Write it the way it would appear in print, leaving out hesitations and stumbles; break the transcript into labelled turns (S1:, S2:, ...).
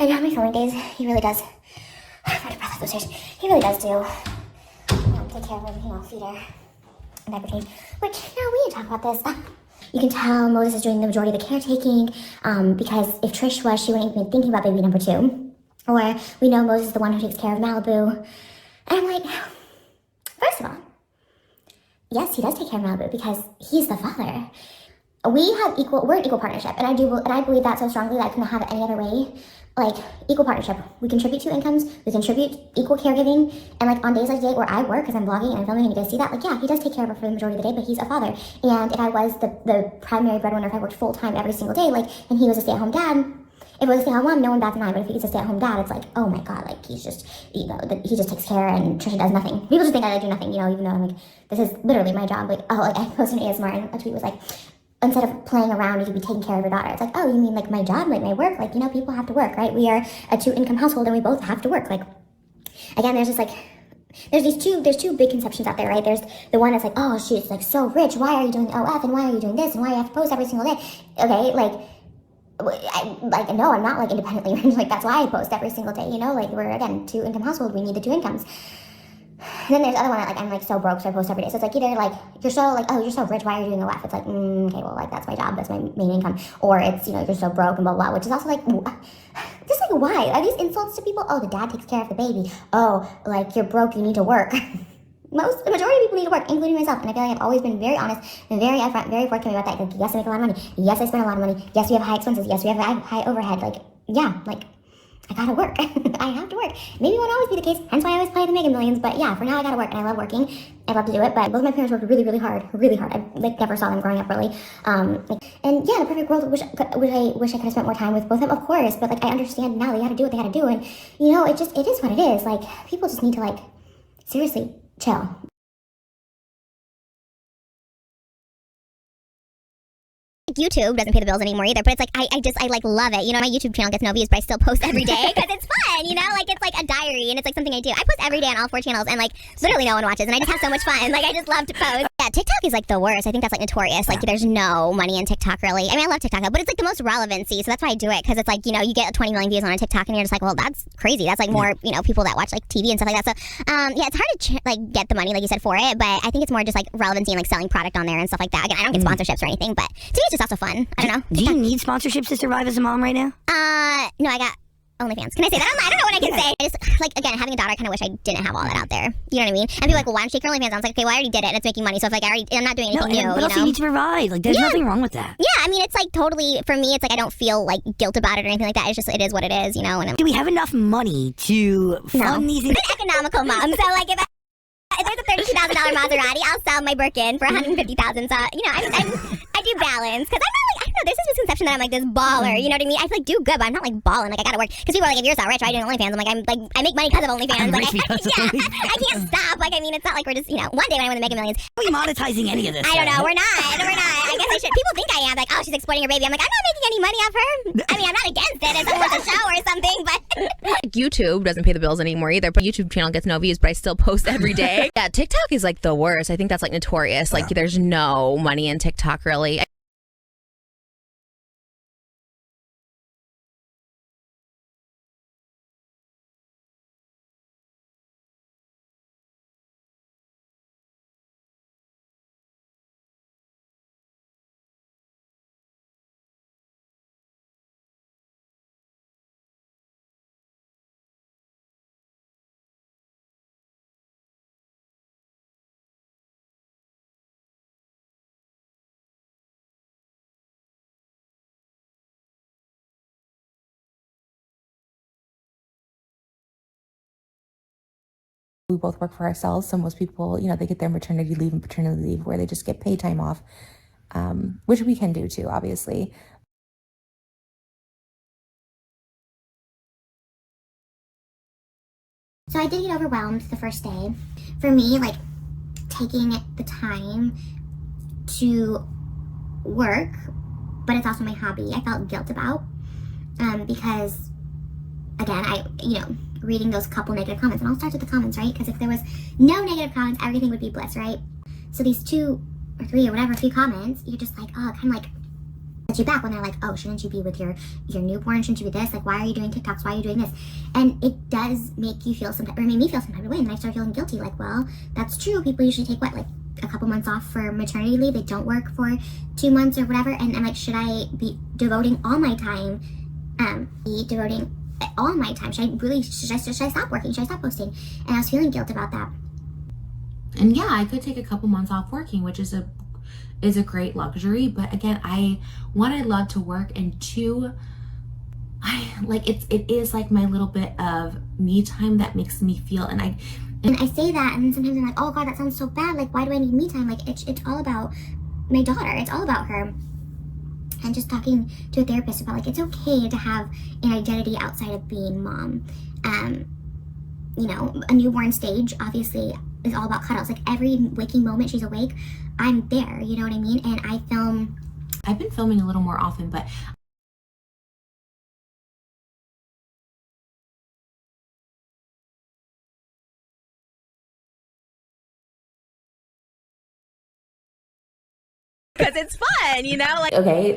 S1: And on my filming days, he really does. I'm trying to breath those stairs. He really does do, take care of him, feed her, and diaper change. Which, we didn't talk about this. You can tell Moses is doing the majority of the caretaking, because if Trish was, she wouldn't even be thinking about baby number 2. Or we know Moses is the one who takes care of Malibu. And I'm like, first of all, yes, he does take care of Malibu because he's the father. We're an equal partnership, and I believe that so strongly that I couldn't have it any other way. Like, equal partnership. We contribute 2 incomes, we contribute equal caregiving, and like on days like today where I work, because I'm vlogging and I'm filming and you guys see that, like, yeah, he does take care of her for the majority of the day, but he's a father. And if I was the primary breadwinner, if I worked full-time every single day, like, and he was a stay-at-home dad, if it was a stay-at-home mom, no one bats an eye, but if he's a stay-at-home dad, it's like, oh my god, like, he's just, he just takes care and Trisha does nothing. People just think I do nothing, even though I'm like, this is literally my job. Like, I posted an ASMR and a tweet was like, instead of playing around, you could be taking care of your daughter. It's like, oh, you mean like my job, like my work? Like, people have to work, right? We are a 2-income household and we both have to work. Like, again, there's just like, there's two big conceptions out there, right? There's the one that's like, oh, she's like so rich. Why are you doing OF? And why are you doing this? And why do you have to post every single day? Okay, no, I'm not like independently rich. Like, that's why I post every single day, like we're, again, 2-income household. We need the 2 incomes. And then there's the other one that, like, I'm like so broke, so I post every day. So it's like either like you're so like, oh, you're so rich, why are you doing OF? It's like, okay, well, like that's my job, that's my main income. Or it's, you're so broke and blah blah, which is also like, just like, why are these insults to people? Oh, the dad takes care of the baby. Oh, like you're broke, you need to work. The majority of people need to work, including myself. And I feel like I've always been very honest and very upfront, very forthcoming about that. Like, yes, I make a lot of money. Yes, I spend a lot of money. Yes, we have high expenses. Yes, we have high overhead. Like, yeah, like, I gotta work. I have to work. Maybe it won't always be the case, hence why I always play the Mega Millions, but yeah, for now I gotta work, and I love working. I love to do it, but both of my parents worked really, really hard, really hard. I never saw them growing up really. And yeah, in a perfect world, I wish I could have spent more time with both of them, of course, but I understand now they gotta do what they gotta do, and it is what it is. Like, people just need to seriously chill. YouTube doesn't pay the bills anymore either, but it's like, I love it. My YouTube channel gets no views, but I still post every day because it's fun, it's like a diary, and it's like something I do. I post every day on all 4 channels, and literally no one watches, and I just have so much fun. I just love to post. Yeah, TikTok is the worst. I think that's notorious. There's no money in TikTok really. I mean, I love TikTok, but it's the most relevancy, so that's why I do it, because it's you get 20 million views on a TikTok, and you're just like, well, that's crazy. That's more, people that watch TV and stuff like that. So, yeah, it's hard to get the money, like you said, for it, but I think it's more just relevancy and selling product on there and stuff like that. Again, I don't get sponsorships or anything, but to me, it's just also fun. I don't know.
S2: Do you need sponsorships to survive as a mom right now?
S1: No, I got OnlyFans. Can I say that? I don't know what I can say. I just, again, having a daughter, I kind of wish I didn't have all that out there. You know what I mean? And people are like, well, why don't you take your OnlyFans? I was like, okay, well, I already did it, and it's making money, so if I'm not doing anything new,
S2: but also you need to provide. There's nothing wrong with that.
S1: Yeah, I mean, it's totally, for me, it's I don't feel guilt about it or anything like that. It's just, it is what it is, and
S2: do we have enough money to fund these?
S1: I'm an economical mom, so if there's a $32,000 Maserati, I'll sell my Birkin for $150,000. So, I do balance, because I'm not I don't know, there's this misconception that I'm this baller, you know what I mean? I do good, but I'm not balling, I gotta work. Because people are like, if you're so rich, why are you doing OnlyFans? I make money because of OnlyFans. I can't stop. I mean, it's not we're just, one day when I win the Mega Millions.
S2: Are we monetizing any of this?
S1: I don't know, we're not. I guess I should. People think I am, oh, she's exploiting her baby. I'm I'm not making any money off her. I mean, I'm not against it. It's almost a show or something, but.
S3: YouTube doesn't pay the bills anymore either, but YouTube channel gets no views, but I still post every day. Yeah, TikTok is the worst. I think that's notorious. There's no money in TikTok really.
S4: We both work for ourselves, so most people, they get their maternity leave and paternity leave where they just get paid time off, which we can do too, obviously.
S1: So I did get overwhelmed the first day. For me, taking the time to work, but it's also my hobby, I felt guilt about, because, again, reading those couple negative comments, and I'll start with the comments, right? Because if there was no negative comments, everything would be bliss, right? So these 2 or 3 or whatever few comments, you're just oh, kind of holds you back when they're like, oh, shouldn't you be with your newborn? Shouldn't you be this? Like, why are you doing TikToks? Why are you doing this? And it does make you feel or made me feel some type of way. And I started feeling guilty. Like, well, that's true. People usually take like a couple months off for maternity leave. They don't work for 2 months or whatever. And I'm like, should I be devoting all my time? Should I stop working? Should I stop posting? And I was feeling guilt about that.
S4: And yeah, I could take a couple months off working, which is a great luxury. But again, one, I love to work, and two, it is like my little bit of me time that makes me feel, and I
S1: say that, and then sometimes I'm like, oh God, that sounds so bad. Like, why do I need me time? Like, it's all about my daughter. It's all about her. And just talking to a therapist about, like, it's okay to have an identity outside of being mom. You know, a newborn stage obviously is all about cuddles. Like, every waking moment she's awake, I'm there. You know what I mean? And
S4: I've been filming a little more often, but
S3: Because it's fun, you know? Like,
S4: okay,